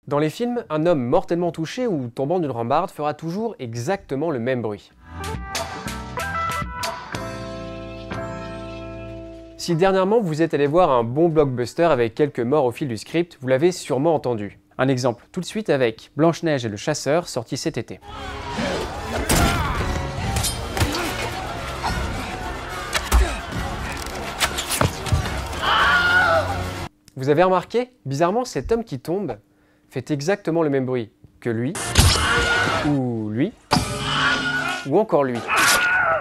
Dans les films, un homme mortellement touché ou tombant d'une rambarde fera toujours exactement le même bruit. Si dernièrement vous êtes allé voir un bon blockbuster avec quelques morts au fil du script, vous l'avez sûrement entendu. Un exemple tout de suite avec Blanche-Neige et le chasseur, sorti cet été. Vous avez remarqué? Bizarrement, cet homme qui tombe fait exactement le même bruit que lui, ou lui, ou encore lui.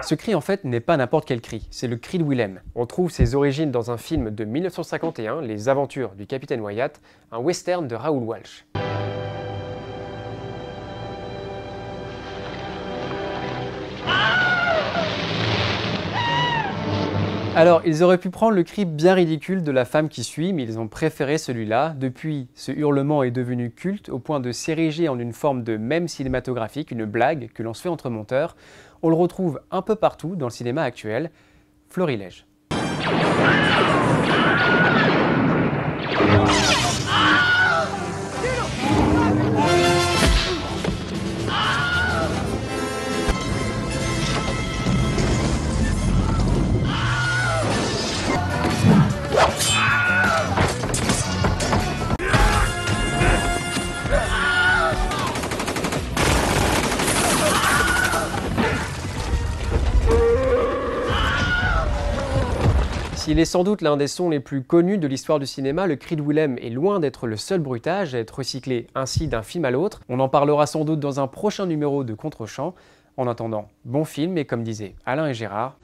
Ce cri en fait n'est pas n'importe quel cri, c'est le cri de Willem. On trouve ses origines dans un film de 1951, Les Aventures du Capitaine Wyatt, un western de Raoul Walsh. Alors, ils auraient pu prendre le cri bien ridicule de la femme qui suit, mais ils ont préféré celui-là. Depuis, ce hurlement est devenu culte au point de s'ériger en une forme de mème cinématographique, une blague que l'on se fait entre monteurs. On le retrouve un peu partout dans le cinéma actuel. Florilège. S'il est sans doute l'un des sons les plus connus de l'histoire du cinéma, le cri de Willem est loin d'être le seul bruitage à être recyclé ainsi d'un film à l'autre. On en parlera sans doute dans un prochain numéro de Contre-champ. En attendant, bon film et comme disaient Alain et Gérard...